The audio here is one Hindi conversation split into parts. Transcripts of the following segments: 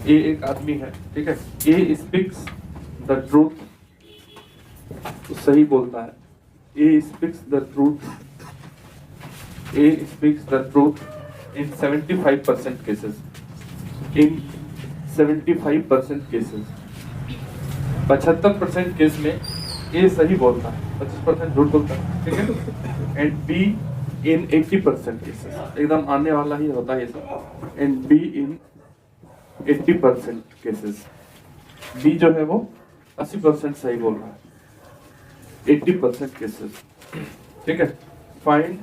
ए एक आदमी है, ठीक है, ए स्पीक्स द ट्रूथ, सही बोलता है, A speaks the truth, A speaks the truth in 75% cases, in 75% cases, 75% case में ए सही बोलता है, 25% झूठ बोलता है, ठीक है, एंड बी इन 80% केसेस, एकदम आने वाला ही होता है ये सब, and B in 80% cases, B जो है वो 80% सही बोल रहा है, 80% केसेस, ठीक है, फाइंड,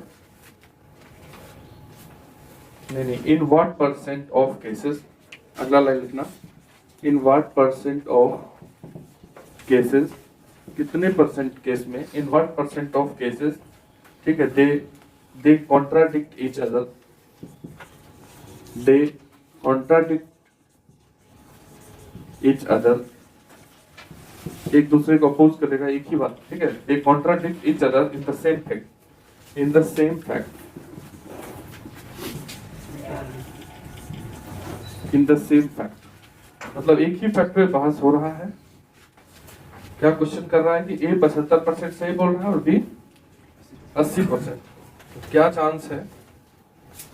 नहीं, in what percent of cases, अगला लाइन लिखना, in what percent of cases, कितने परसेंट केस में, in what percent of cases, ठीक है, they contradict each other, they contradict each other, एक दूसरे को अपोज करेगा एक ही बात, ठीक है, they contradict each other in the same fact, in the same fact, in the same fact, मतलब एक ही फैक्ट पे बहस हो रहा है। क्या क्वेश्चन कर रहा है कि ए 75% सही बोल रहा है और बी 80%, क्या चांस है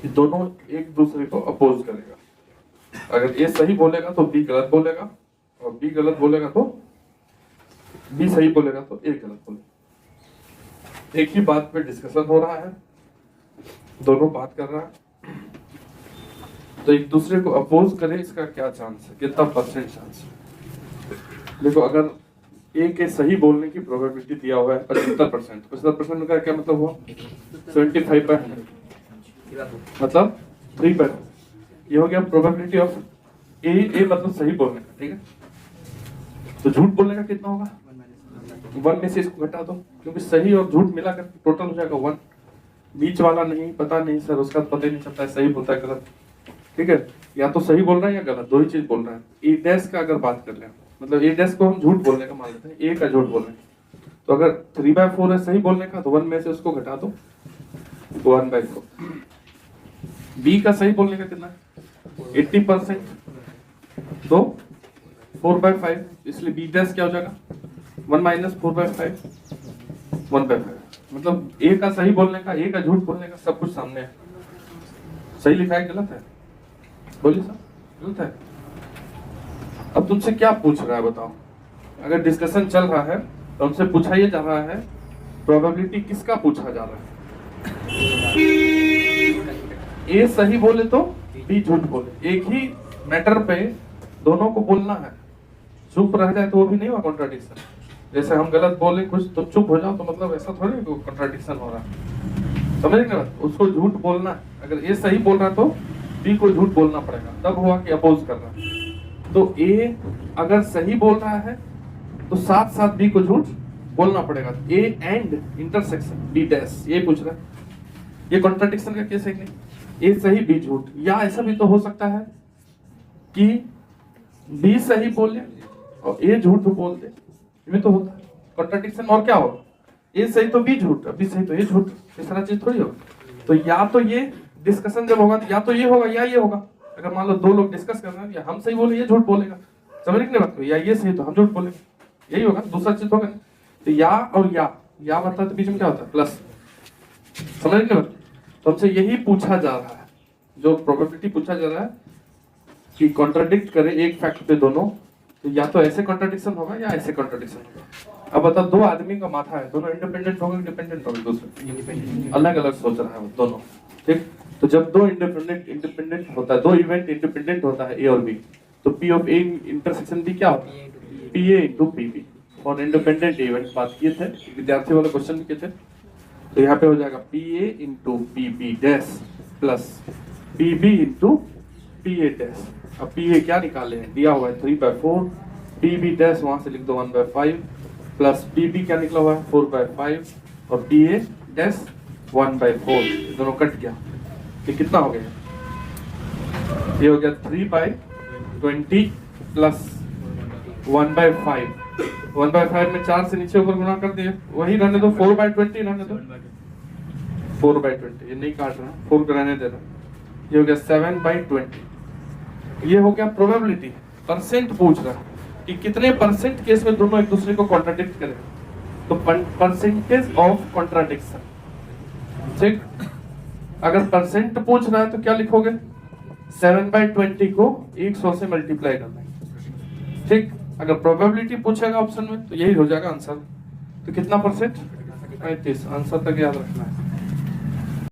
कि दोनों एक दूसरे को अपोज करेगा? अगर ए सही बोलेगा तो बी गलत बोलेगा, और बी गलत बोलेगा तो बी सही बोलेगा तो ए गलत बोलेगा। एक ही बात पे डिस्कशन हो रहा है, दोनों बात कर रहा है, तो एक दूसरे को अपोज करे, इसका क्या चांस है, कितना परसेंट चांस है? देखो, अगर ए के सही बोलने की प्रोबेबिलिटी दिया हुआ है 75%, 75% का क्या मतलब हुआ? 75/100, मतलब 3/100, ये हो गया प्रोबेबिलिटी ऑफ ए मतलब सही बोलने का, ठीक है। तो झूठ बोलने का कितना होगा? 1 में से इसको घटा दो, क्योंकि सही और झूठ मिलाकर टोटल हो जाएगा 1, बीच वाला नहीं, पता नहीं सर, उसका पता ही नहीं चलता है सही बोलता है गलत, ठीक है, या तो सही बोल रहा है या गलत, दो ही चीज बोल रहा है। ए डैश का अगर बात कर लें, मतलब ए डैश को हम झूठ बोलने का मान लेते हैं, ए का झूठ बोलने, तो अगर 3/4 है सही बोलने का, तो 1 में से उसको घटा दो, 1/4। बी का सही बोलने का कितना है? 80%, तो 4/5, इसलिए बी डैश क्या हो जाएगा? 1 - 4/5, 1/5। मतलब ए का सही बोलने का, ए का झूठ बोलने का सब कुछ सामने है। सही लिखा है गलत है? बोलिए सर, गलत है। अब तुमसे क्या पूछ रहा है बताओ? अगर डिस्कशन चल रहा है तो हमसे पूछा ये जा रहा है प्रोबेबिलिटी किसका पूछा जा रहा है? ए सही बोले तो बी झूठ बोले, एक ही मैटर पे दोनों को बोलना है। चुप रह जाए तो वो भी नहीं हुआ कॉन्ट्राडिक्शन। जैसे हम गलत बोले कुछ तो चुप हो जाओ, तो मतलब ऐसा थोड़ी कॉन्ट्राडिक्शन हो रहा है, समझ रहे? उसको झूठ बोलना है। अगर ए सही बोल रहा है तो बी को झूठ बोलना पड़ेगा, तब हुआ कि अपोज कर रहा है। तो ए अगर सही बोल रहा है तो साथ साथ बी को झूठ बोलना पड़ेगा। A and intersection B dash, ये पूछ रहा है। ये कॉन्ट्राडिक्शन का केस है कि नहीं? ए सही बी झूठ, या ऐसा भी तो हो सकता है कि बी सही बोले और ए झूठ बोल दे, ये भी तो होता है कॉन्ट्राडिक्शन। और क्या होगा? ए सही तो बी झूठ, बी सही तो ए झूठ, इस तरह चीज थोड़ी होगा। तो या तो ये डिस्कशन जब होगा तो या तो ये होगा या ये होगा। अगर मान लो दो लोग डिस्कस कर रहे हैं, या हम सही बोले ये झूठ बोलेगा, समझ रहे बात को, या ये सही तो हम झूठ बोलेंगे, यही होगा, दूसरा चीज होगा। तो या और या मतलब तो बीच में क्या होता है? प्लस, समझ रहे बात? तो हमसे यही पूछा जा रहा है, जो प्रोबेबिलिटी पूछा जा रहा है कि कॉन्ट्राडिक्ट करे एक फैक्ट पे दोनों, तो या तो ऐसे कॉन्ट्राडिक्शन होगा या ऐसे कॉन्ट्राडिक्शन होगा। अब बताओ, दो आदमी का माथा है, दोनों इंडिपेंडेंट होंगे डिपेंडेंट होंगे? दूसरे अलग अलग सोच रहा है वो दोनों, ठीक। तो जब दो इंडिपेंडेंट होता है, दो इवेंट इंडिपेंडेंट होता है ए और बी, तो P of A intersection B क्या होता है? P A into P B. और इंडिपेंडेंट इवेंट बात किए थे, विद्यार्थी वाले क्वेश्चन भी किए थे, तो यहाँ पे हो जाएगा P A into P B dash plus P B into P A dash. अब पी ए क्या निकाले हैं? दिया हुआ है 3/4, पी बी डैश वहां से लिख दो 1/5, प्लस पी बी क्या निकला हुआ है? 4/5, और पी ए डैश 1/4, दोनों कट गया। ये कितना हो गया? ये हो गया 3/20 प्लस 1/5। 1/5 में 4 से नीचे ऊपर गुणा कर दिए, वही रहने दो, 4/20 रहने दो, 4/20, ये नहीं काट रहा, 4 रहने दे रहा। ये हो गया 7/20, ये हो गया प्रोबेबिलिटी, परसेंट पूछ रहा है कि कितने परसेंट केस में दोनों एक दूसरे को कॉन्ट्राडिक्ट करें, तो परसेंटेज ऑफ कॉन्ट्राडिक्शन। ठीक, अगर परसेंट पूछ रहा है तो क्या लिखोगे, 7/20 को 100 से मल्टीप्लाई करना है। ठीक, अगर प्रोबेबिलिटी पूछेगा ऑप्शन में तो यही हो जाएगा आंसर। तो कितना परसेंट, 35। आंसर तक याद रखना है।